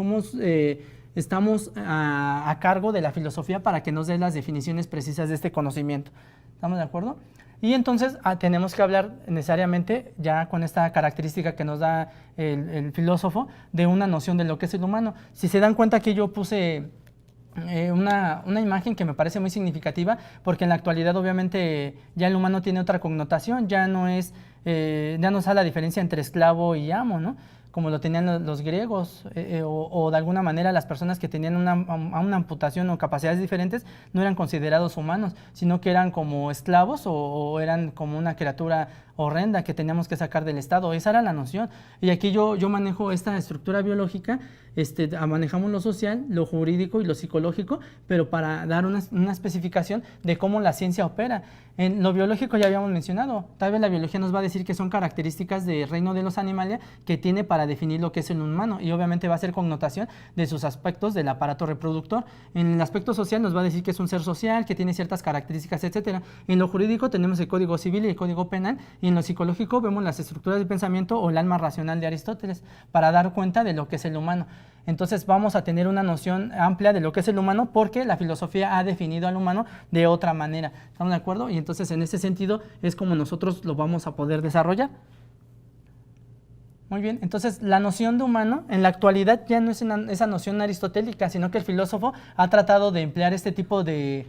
estamos a cargo de la filosofía para que nos dé las definiciones precisas de este conocimiento. ¿Estamos de acuerdo? Y entonces tenemos que hablar necesariamente, ya con esta característica que nos da el filósofo, de una noción de lo que es el humano. Si se dan cuenta que yo puse una imagen que me parece muy significativa, porque en la actualidad obviamente ya el humano tiene otra connotación, ya no está la diferencia entre esclavo y amo, ¿no? Como lo tenían los griegos, o de alguna manera las personas que tenían una amputación o capacidades diferentes no eran considerados humanos, sino que eran como esclavos o eran como una criatura horrenda que teníamos que sacar del Estado. Esa era la noción. Y aquí yo manejo esta estructura biológica, manejamos lo social, lo jurídico y lo psicológico, pero para dar una especificación de cómo la ciencia opera. En lo biológico ya habíamos mencionado, tal vez la biología nos va a decir que son características del reino de los animales que tiene para definir lo que es el humano, y obviamente va a ser connotación de sus aspectos del aparato reproductor. En el aspecto social nos va a decir que es un ser social, que tiene ciertas características, etcétera. En lo jurídico tenemos el Código Civil y el Código Penal, y en lo psicológico vemos las estructuras del pensamiento o el alma racional de Aristóteles para dar cuenta de lo que es el humano. Entonces vamos a tener una noción amplia de lo que es el humano porque la filosofía ha definido al humano de otra manera. ¿Estamos de acuerdo? Y entonces en ese sentido es como nosotros lo vamos a poder desarrollar. Muy bien, entonces la noción de humano en la actualidad ya no es esa noción aristotélica, sino que el filósofo ha tratado de emplear este tipo de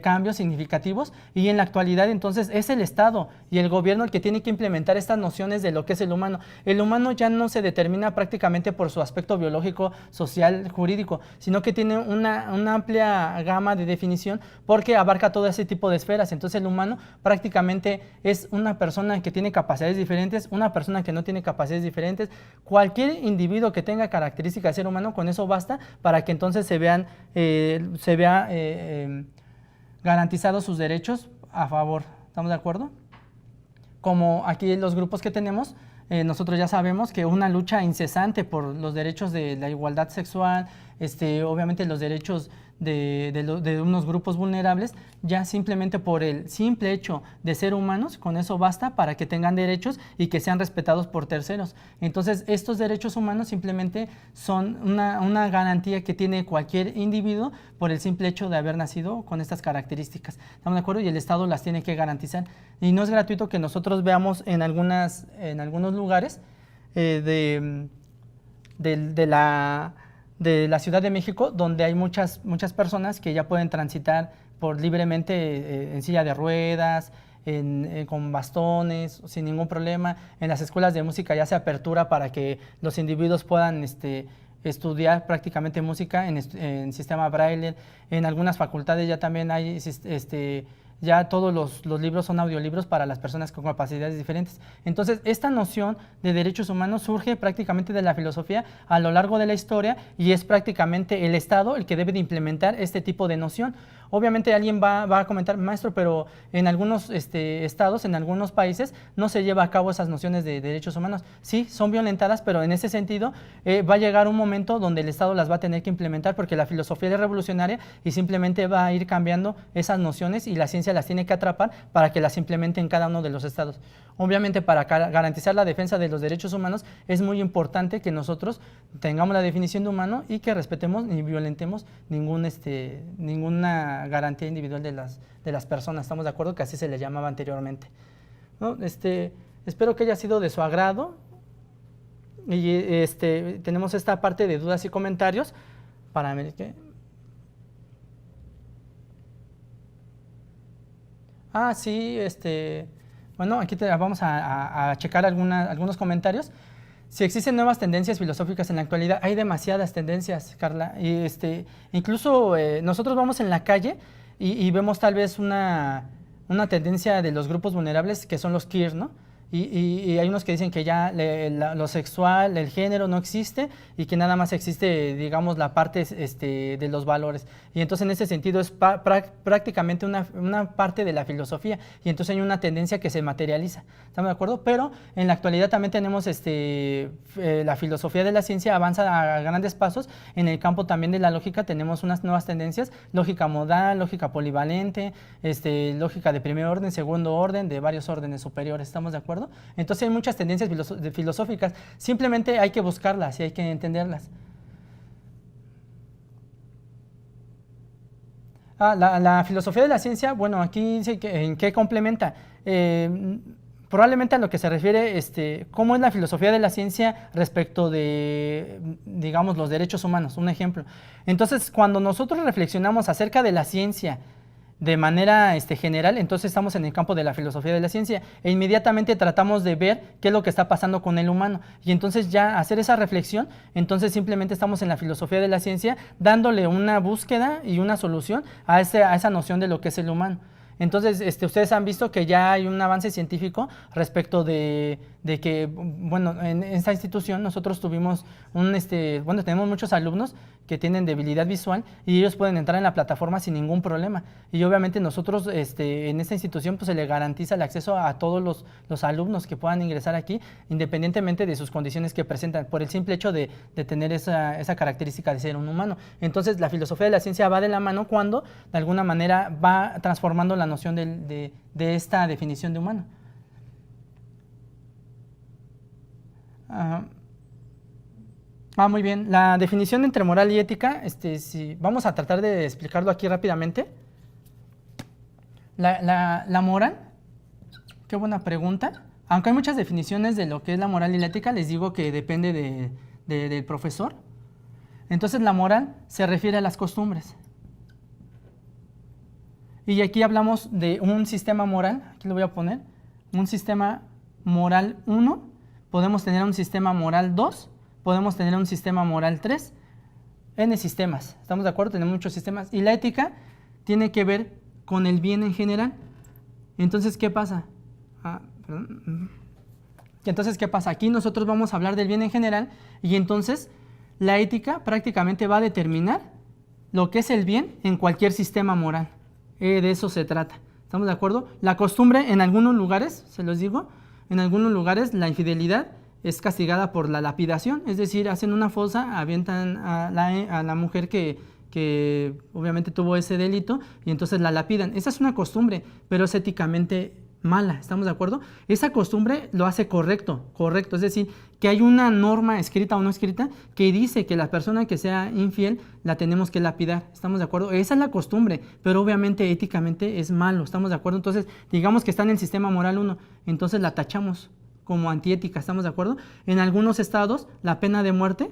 cambios significativos, y en la actualidad entonces es el Estado y el gobierno el que tiene que implementar estas nociones de lo que es el humano. El humano ya no se determina prácticamente por su aspecto biológico, social, jurídico, sino que tiene una amplia gama de definición porque abarca todo ese tipo de esferas. Entonces el humano prácticamente es una persona que tiene capacidades diferentes, una persona que no tiene capacidades diferentes. Cualquier individuo que tenga características de ser humano, con eso basta para que entonces se vea garantizados sus derechos a favor. ¿Estamos de acuerdo? Como aquí los grupos que tenemos, nosotros ya sabemos que una lucha incesante por los derechos de la igualdad sexual, obviamente los derechos de unos grupos vulnerables, ya simplemente por el simple hecho de ser humanos, con eso basta para que tengan derechos y que sean respetados por terceros. Entonces estos derechos humanos simplemente son una garantía que tiene cualquier individuo por el simple hecho de haber nacido con estas características. ¿Estamos de acuerdo? Y el Estado las tiene que garantizar. Y no es gratuito que nosotros veamos en algunos lugares de la Ciudad de México, donde hay muchas personas que ya pueden transitar libremente en silla de ruedas, con bastones, sin ningún problema. En las escuelas de música ya se apertura para que los individuos puedan estudiar prácticamente música en sistema braille. En algunas facultades ya también hay ya todos los libros son audiolibros para las personas con capacidades diferentes. Entonces, esta noción de derechos humanos surge prácticamente de la filosofía a lo largo de la historia, y es prácticamente el Estado el que debe de implementar este tipo de noción. Obviamente alguien va a comentar, maestro, pero en algunos estados, en algunos países, no se lleva a cabo esas nociones de derechos humanos. Sí, son violentadas, pero en ese sentido va a llegar un momento donde el Estado las va a tener que implementar, porque la filosofía es revolucionaria y simplemente va a ir cambiando esas nociones, y la ciencia las tiene que atrapar para que las implemente en cada uno de los estados. Obviamente, para garantizar la defensa de los derechos humanos es muy importante que nosotros tengamos la definición de humano y que respetemos ni violentemos ninguna garantía individual de las personas. ¿Estamos de acuerdo? Que así se le llamaba anteriormente, ¿no? Espero que haya sido de su agrado, y tenemos esta parte de dudas y comentarios para ver qué. Sí, bueno, aquí vamos a checar algunos comentarios. Si existen nuevas tendencias filosóficas en la actualidad, hay demasiadas tendencias, Carla. Y incluso nosotros vamos en la calle y vemos tal vez una tendencia de los grupos vulnerables, que son los queer, ¿no? Y hay unos que dicen que ya lo sexual, el género no existe y que nada más existe, digamos, la parte de los valores. Y entonces en ese sentido es prácticamente una parte de la filosofía y entonces hay una tendencia que se materializa. ¿Estamos de acuerdo? Pero en la actualidad también tenemos la filosofía de la ciencia avanza a grandes pasos. En el campo también de la lógica tenemos unas nuevas tendencias, lógica modal, lógica polivalente, lógica de primer orden, segundo orden, de varios órdenes superiores. ¿Estamos de acuerdo? Entonces hay muchas tendencias filosóficas, simplemente hay que buscarlas y hay que entenderlas. La filosofía de la ciencia, bueno, aquí dice ¿en qué complementa? Probablemente a lo que se refiere, ¿cómo es la filosofía de la ciencia respecto de, digamos, los derechos humanos? Un ejemplo. Entonces, cuando nosotros reflexionamos acerca de la ciencia de manera general, entonces estamos en el campo de la filosofía de la ciencia e inmediatamente tratamos de ver qué es lo que está pasando con el humano y entonces ya hacer esa reflexión, entonces simplemente estamos en la filosofía de la ciencia dándole una búsqueda y una solución a esa noción de lo que es el humano. Entonces, ustedes han visto que ya hay un avance científico respecto de que, bueno, en esta institución nosotros tuvimos bueno, tenemos muchos alumnos que tienen debilidad visual y ellos pueden entrar en la plataforma sin ningún problema. Y obviamente nosotros en esta institución pues se le garantiza el acceso a todos los alumnos que puedan ingresar aquí, independientemente de sus condiciones que presentan, por el simple hecho de tener esa característica de ser un humano. Entonces, la filosofía de la ciencia va de la mano cuando, de alguna manera, va transformando la noción de esta definición de humano. Muy bien. La definición entre moral y ética, vamos a tratar de explicarlo aquí rápidamente. La moral, qué buena pregunta. Aunque hay muchas definiciones de lo que es la moral y la ética, les digo que depende del profesor. Entonces, la moral se refiere a las costumbres. Y aquí hablamos de un sistema moral, aquí lo voy a poner, un sistema moral 1, podemos tener un sistema moral 2, podemos tener un sistema moral 3, N sistemas, ¿estamos de acuerdo? Tenemos muchos sistemas. Y la ética tiene que ver con el bien en general. Entonces, ¿qué pasa? Entonces, ¿qué pasa? Aquí nosotros vamos a hablar del bien en general y entonces la ética prácticamente va a determinar lo que es el bien en cualquier sistema moral. De eso se trata. ¿Estamos de acuerdo? La costumbre en algunos lugares, se los digo, en algunos lugares la infidelidad es castigada por la lapidación, es decir, hacen una fosa, avientan a la mujer que obviamente tuvo ese delito y entonces la lapidan. Esa es una costumbre, pero es éticamente mala, ¿estamos de acuerdo? Esa costumbre lo hace correcto, es decir, que hay una norma escrita o no escrita que dice que la persona que sea infiel la tenemos que lapidar, ¿estamos de acuerdo? Esa es la costumbre, pero obviamente éticamente es malo, ¿estamos de acuerdo? Entonces, digamos que está en el sistema moral 1, entonces la tachamos como antiética, ¿estamos de acuerdo? En algunos estados, la pena de muerte,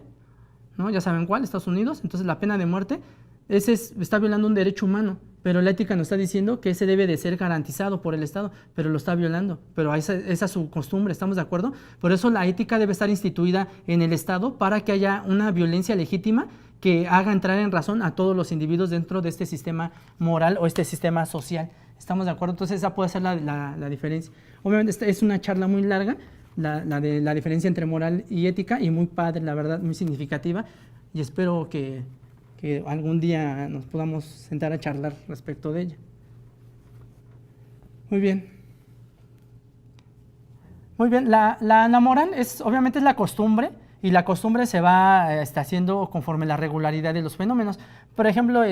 ¿no? Ya saben cuál, Estados Unidos, entonces la pena de muerte, está violando un derecho humano, pero la ética nos está diciendo que ese debe de ser garantizado por el Estado, pero lo está violando, pero esa es su costumbre, ¿estamos de acuerdo? Por eso la ética debe estar instituida en el Estado para que haya una violencia legítima que haga entrar en razón a todos los individuos dentro de este sistema moral o este sistema social, ¿estamos de acuerdo? Entonces esa puede ser la diferencia. Obviamente esta es una charla muy larga, de la diferencia entre moral y ética, y muy padre, la verdad, muy significativa, y espero que algún día nos podamos sentar a charlar respecto de ella. Muy bien. Muy bien, la moral obviamente es la costumbre, y la costumbre se va haciendo conforme la regularidad de los fenómenos. Por ejemplo,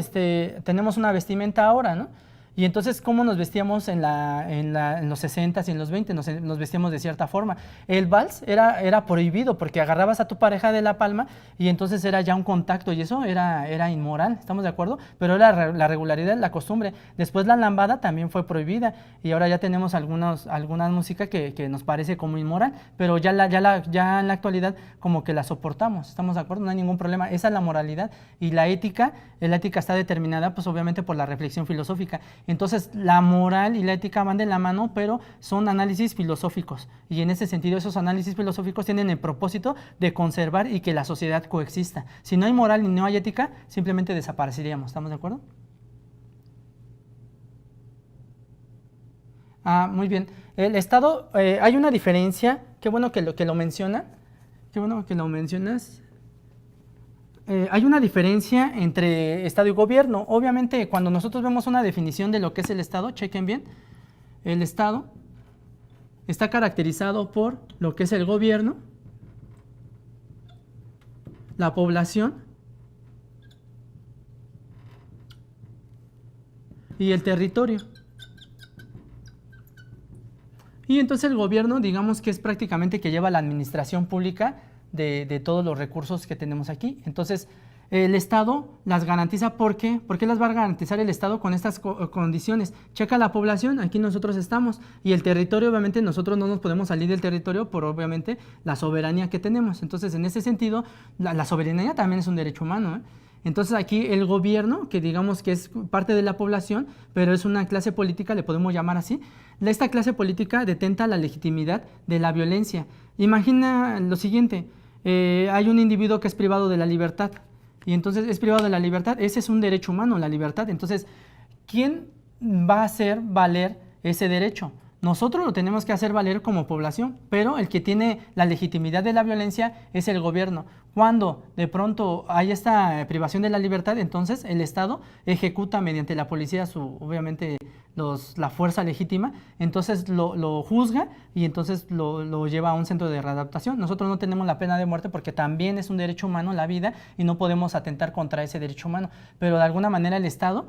tenemos una vestimenta ahora, ¿no? Y entonces, ¿cómo nos vestíamos en los 60s y en los 20? Nos vestíamos de cierta forma. El vals era prohibido porque agarrabas a tu pareja de la palma y entonces era ya un contacto y eso era inmoral, ¿estamos de acuerdo? Pero era la regularidad, la costumbre. Después la lambada también fue prohibida y ahora ya tenemos alguna música que nos parece como inmoral, pero ya en la actualidad como que la soportamos, ¿estamos de acuerdo? No hay ningún problema. Esa es la moralidad y la ética está determinada pues obviamente por la reflexión filosófica. Entonces, la moral y la ética van de la mano, pero son análisis filosóficos. Y en ese sentido, esos análisis filosóficos tienen el propósito de conservar y que la sociedad coexista. Si no hay moral y no hay ética, simplemente desapareceríamos. ¿Estamos de acuerdo? Muy bien. El Estado, hay una diferencia, qué bueno que lo menciona, qué bueno que lo mencionas. Hay una diferencia entre Estado y gobierno. Obviamente, cuando nosotros vemos una definición de lo que es el Estado, chequen bien, el Estado está caracterizado por lo que es el gobierno, la población y el territorio. Y entonces el gobierno, digamos que es prácticamente que lleva la administración pública de todos los recursos que tenemos aquí. Entonces, el Estado las garantiza. ¿Por qué? ¿Por qué las va a garantizar el Estado con estas condiciones? Checa la población, aquí nosotros estamos, y el territorio, obviamente nosotros no nos podemos salir del territorio por obviamente la soberanía que tenemos. Entonces, en ese sentido, la soberanía también es un derecho humano, ¿eh? Entonces aquí el gobierno, que digamos que es parte de la población, pero es una clase política, le podemos llamar así, esta clase política detenta la legitimidad de la violencia. Imagina lo siguiente, hay un individuo que es privado de la libertad, y entonces es privado de la libertad, ese es un derecho humano, la libertad. Entonces, ¿quién va a hacer valer ese derecho? Nosotros lo tenemos que hacer valer como población, pero el que tiene la legitimidad de la violencia es el gobierno. Cuando de pronto hay esta privación de la libertad, entonces el Estado ejecuta mediante la policía obviamente la fuerza legítima, entonces lo juzga y entonces lo lleva a un centro de readaptación. Nosotros no tenemos la pena de muerte porque también es un derecho humano la vida y no podemos atentar contra ese derecho humano, pero de alguna manera el Estado,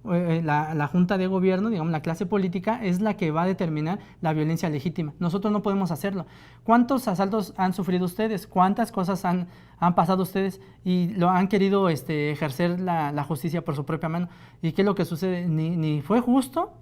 la junta de gobierno, digamos la clase política, es la que va a determinar la violencia legítima. Nosotros no podemos hacerlo. ¿Cuántos asaltos han sufrido ustedes? ¿Cuántas cosas han pasado ustedes y lo han querido ejercer la justicia por su propia mano? ¿Y qué es lo que sucede? Ni fue justo,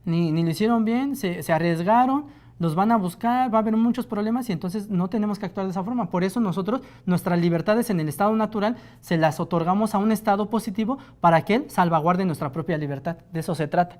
ni lo hicieron bien, se arriesgaron, los van a buscar, va a haber muchos problemas y entonces no tenemos que actuar de esa forma. Por eso nosotros, nuestras libertades en el estado natural, se las otorgamos a un estado positivo para que él salvaguarde nuestra propia libertad. De eso se trata.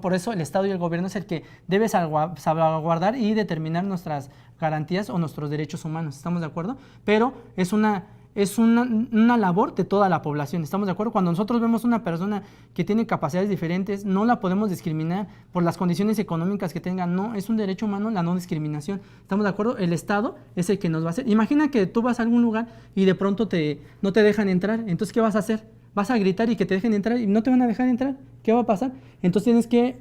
Por eso el Estado y el gobierno es el que debe salvaguardar y determinar nuestras garantías o nuestros derechos humanos. ¿Estamos de acuerdo? Pero es una labor de toda la población. ¿Estamos de acuerdo? Cuando nosotros vemos una persona que tiene capacidades diferentes, no la podemos discriminar por las condiciones económicas que tenga. No, es un derecho humano la no discriminación. ¿Estamos de acuerdo? El Estado es el que nos va a hacer. Imagina que tú vas a algún lugar y de pronto no te dejan entrar. Entonces, ¿qué vas a hacer? Vas a gritar y que te dejen entrar y no te van a dejar entrar. ¿Qué va a pasar? Entonces tienes que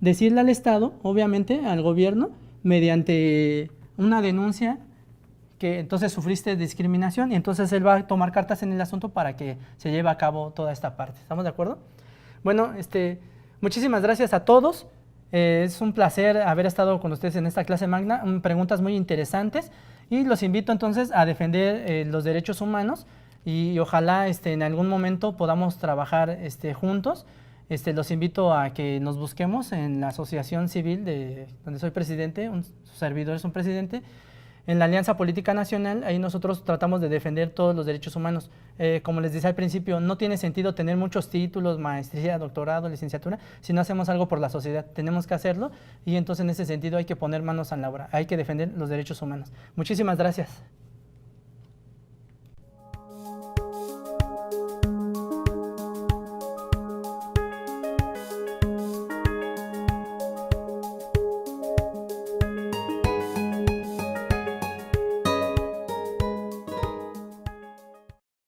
decirle al Estado, obviamente, al gobierno, mediante una denuncia, que entonces sufriste discriminación y entonces él va a tomar cartas en el asunto para que se lleve a cabo toda esta parte. ¿Estamos de acuerdo? Bueno, muchísimas gracias a todos. Es un placer haber estado con ustedes en esta clase magna, preguntas muy interesantes y los invito entonces a defender los derechos humanos y ojalá en algún momento podamos trabajar juntos. Los invito a que nos busquemos en la asociación civil donde soy presidente, su servidor es un presidente, en la Alianza Política Nacional. Ahí nosotros tratamos de defender todos los derechos humanos. Como les decía al principio, no tiene sentido tener muchos títulos, maestría, doctorado, licenciatura, si no hacemos algo por la sociedad. Tenemos que hacerlo y entonces en ese sentido hay que poner manos a la obra, hay que defender los derechos humanos. Muchísimas gracias.